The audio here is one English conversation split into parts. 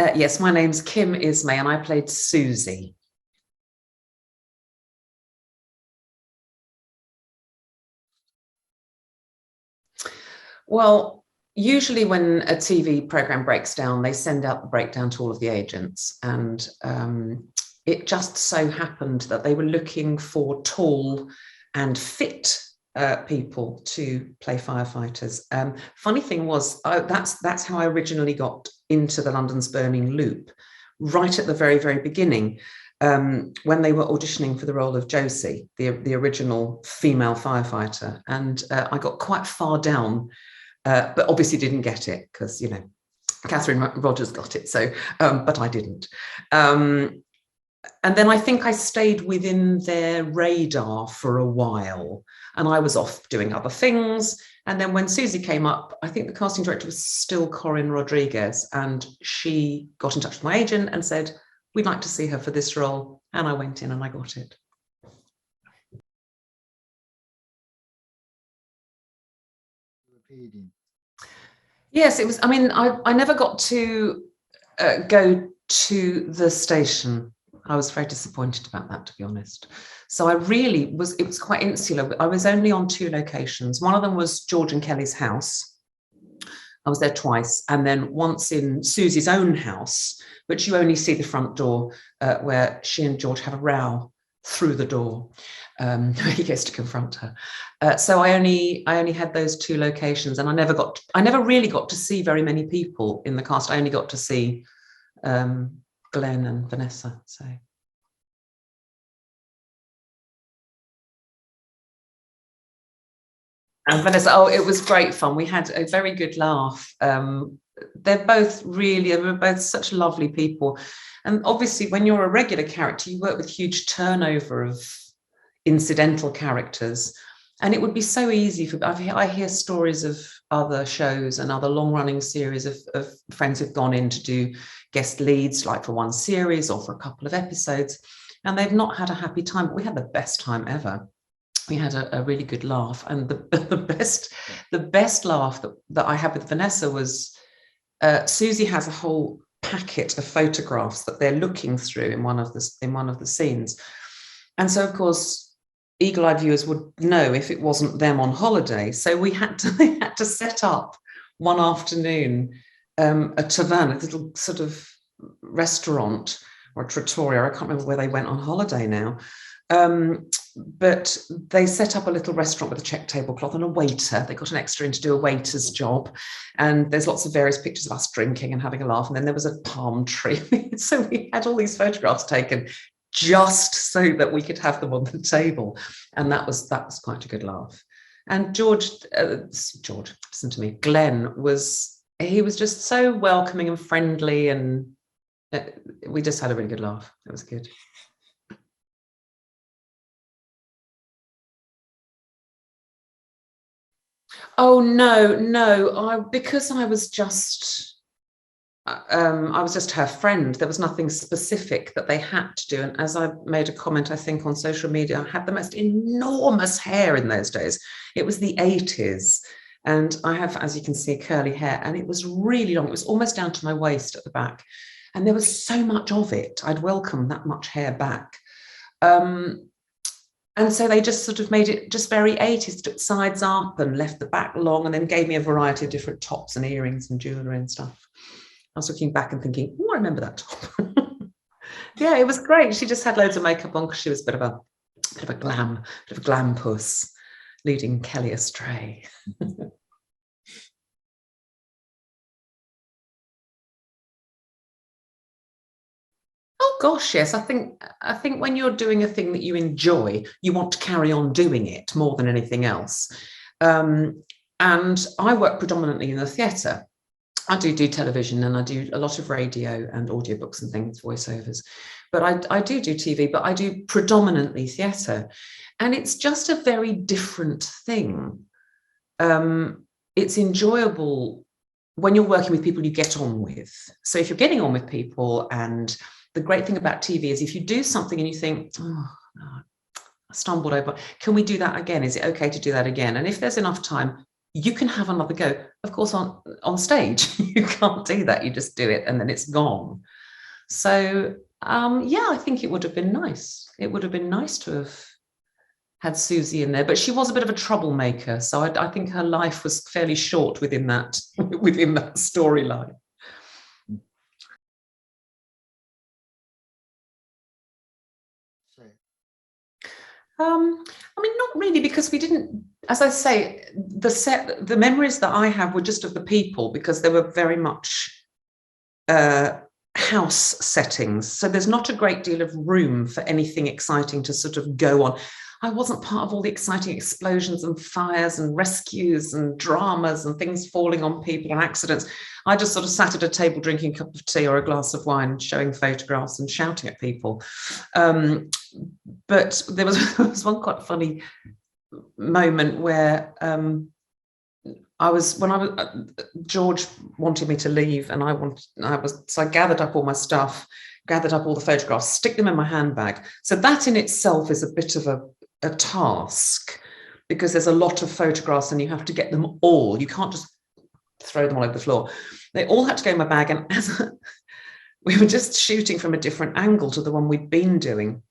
Yes, my name's Kim Ismay and I played Susie. Well, usually when a TV program breaks down, they send out the breakdown to all of the agents. And it just so happened that they were looking for tall and fit people to play firefighters. Funny thing was, that's how I originally got into the London's Burning Loop, right at the very, very beginning, when they were auditioning for the role of Josie, the original female firefighter. And I got quite far down, but obviously didn't get it because, Catherine Rogers got it. So, but I didn't. And then I think I stayed within their radar for a while and I was off doing other things. And then when Susie came up, I think the casting director was still Corinne Rodriguez, and she got in touch with my agent and said, we'd like to see her for this role. And I went in and I got it. Yes, it was. I mean, I never got to go to the station. I was very disappointed about that, to be honest. So it was quite insular. I was only on 2 locations. One of them was George and Kelly's house. I was there twice. And then once in Susie's own house, but you only see the front door where she and George have a row through the door. He gets to confront her. So I only had those 2 locations, and I never really got to see very many people in the cast. I only got to see Glenn and Vanessa. So. And Vanessa, oh, it was great fun. We had a very good laugh. They were both such lovely people. And obviously, when you're a regular character, you work with huge turnover of incidental characters. And it would be so easy I hear stories of other shows and other long-running series of friends who've gone in to do guest leads, like for one series or for a couple of episodes, and they've not had a happy time. But we had the best time ever. We had a really good laugh, and the best laugh that I had with Vanessa was Susie has a whole packet of photographs that they're looking through in one of the scenes, and so of course eagle-eyed viewers would know if it wasn't them on holiday. So they had to set up one afternoon a tavern, a little sort of restaurant or a trattoria. I can't remember where they went on holiday now. But they set up a little restaurant with a check tablecloth and a waiter. They got an extra in to do a waiter's job. And there's lots of various pictures of us drinking and having a laugh. And then there was a palm tree. So we had all these photographs taken just so that we could have them on the table. And that was quite a good laugh. And George, listen to me, Glenn was just so welcoming and friendly. And we just had a really good laugh. It was good. Oh no! Because I was just her friend. There was nothing specific that they had to do. And as I made a comment, I think on social media, I had the most enormous hair in those days. It was the 80s, and I have, as you can see, curly hair, and it was really long. It was almost down to my waist at the back, and there was so much of it. I'd welcome that much hair back. And so they just sort of made it just very 80s, took sides up and left the back long, and then gave me a variety of different tops and earrings and jewellery and stuff. I was looking back and thinking, oh, I remember that top. Yeah, it was great. She just had loads of makeup on because she was a bit of a glam puss, leading Kelly astray. Oh gosh, yes. I think when you're doing a thing that you enjoy, you want to carry on doing it more than anything else. And I work predominantly in the theatre. I do television, and I do a lot of radio and audiobooks and things, voiceovers. But I do TV, but I do predominantly theatre. And it's just a very different thing. It's enjoyable when you're working with people you get on with. So if you're getting on with people, and the great thing about TV is if you do something and you think, oh, no, I stumbled over, can we do that again? Is it okay to do that again? And if there's enough time, you can have another go. Of course, on stage, you can't do that. You just do it and then it's gone. So yeah, I think it would have been nice. It would have been nice to have had Susie in there, but she was a bit of a troublemaker. So I think her life was fairly short within that storyline. I mean, not really, because we didn't, as I say, the memories that I have were just of the people, because they were very much house settings. So there's not a great deal of room for anything exciting to sort of go on. I wasn't part of all the exciting explosions and fires and rescues and dramas and things falling on people and accidents. I just sort of sat at a table drinking a cup of tea or a glass of wine, showing photographs and shouting at people. But there was one quite funny moment where George wanted me to leave, and so I gathered up all my stuff, gathered up all the photographs, stick them in my handbag. So that in itself is a bit of a task, because there's a lot of photographs and you have to get them all. You can't just throw them all over the floor. They all had to go in my bag, and as we were just shooting from a different angle to the one we'd been doing,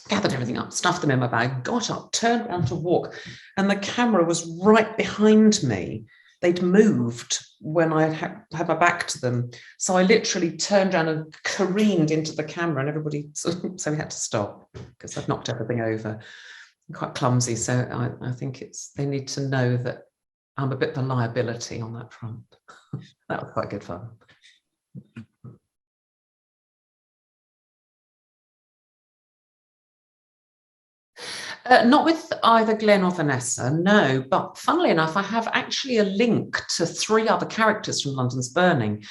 gathered everything up, stuffed them in my bag, got up, turned around to walk, and the camera was right behind me. They'd moved when I had my back to them. So I literally turned around and careened into the camera, and everybody, so we had to stop because I'd knocked everything over. I'm quite clumsy, so I think they need to know that I'm a bit of a liability on that front. That was quite good fun. Not with either Glenn or Vanessa, no. But funnily enough, I have actually a link to 3 other characters from London's Burning.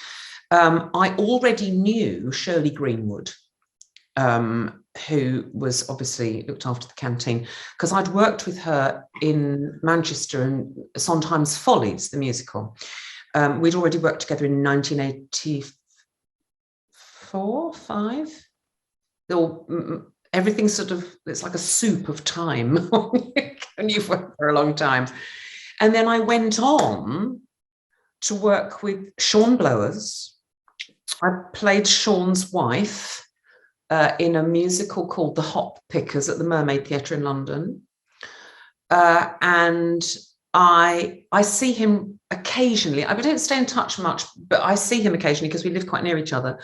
I already knew Shirley Greenwood, who was obviously looked after the canteen, because I'd worked with her in Manchester in Sondheim's Follies, the musical. We'd already worked together in 1984, 5. Everything sort of, it's like a soup of time and you've worked for a long time. And then I went on to work with Sean Blowers. I played Sean's wife in a musical called The Hop Pickers at the Mermaid Theatre in London. And I see him occasionally. I don't stay in touch much, but I see him occasionally because we live quite near each other.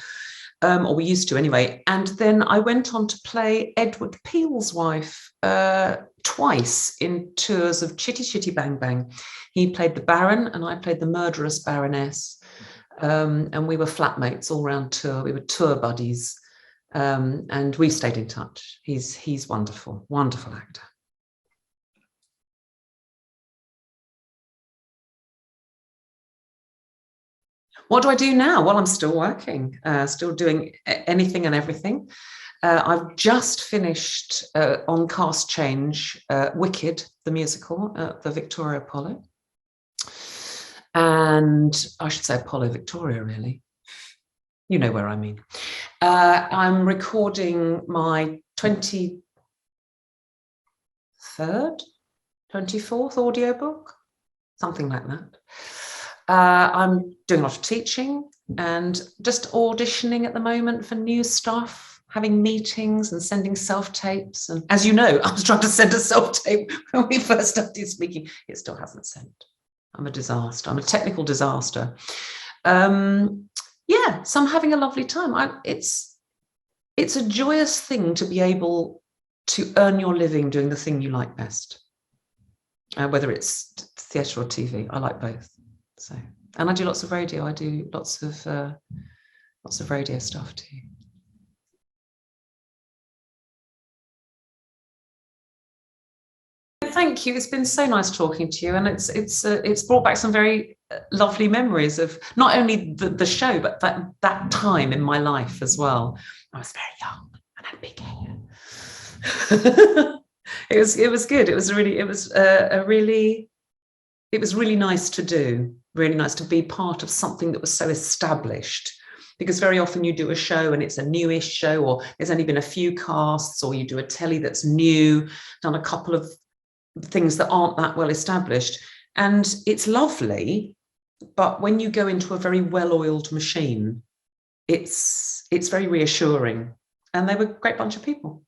Or we used to anyway. And then I went on to play Edward Peel's wife twice in tours of Chitty Chitty Bang Bang. He played the Baron and I played the murderous Baroness. And we were flatmates all round tour. We were tour buddies. And we stayed in touch. He's wonderful, wonderful actor. What do I do now? Well, I'm still working, still doing anything and everything. I've just finished on cast change Wicked, the musical at the Victoria Apollo. And I should say Apollo Victoria, really. You know where I mean. I'm recording my 23rd, 24th audiobook, something like that. I'm doing a lot of teaching and just auditioning at the moment for new stuff, having meetings and sending self-tapes. And as you know, I was trying to send a self-tape when we first started speaking. It still hasn't sent. I'm a disaster. I'm a technical disaster. Yeah, so I'm having a lovely time. It's a joyous thing to be able to earn your living doing the thing you like best, whether it's theatre or TV. I like both. So, and I do lots of radio. I do lots of radio stuff too. Thank you. It's been so nice talking to you, and it's brought back some very lovely memories of not only the show, but that time in my life as well. I was very young and had big hair. It was good. It was really nice to do. Really nice to be part of something that was so established, because very often you do a show and it's a newish show, or there's only been a few casts, or you do a telly that's new, done a couple of things that aren't that well established. And it's lovely, but when you go into a very well-oiled machine, it's very reassuring. And they were a great bunch of people.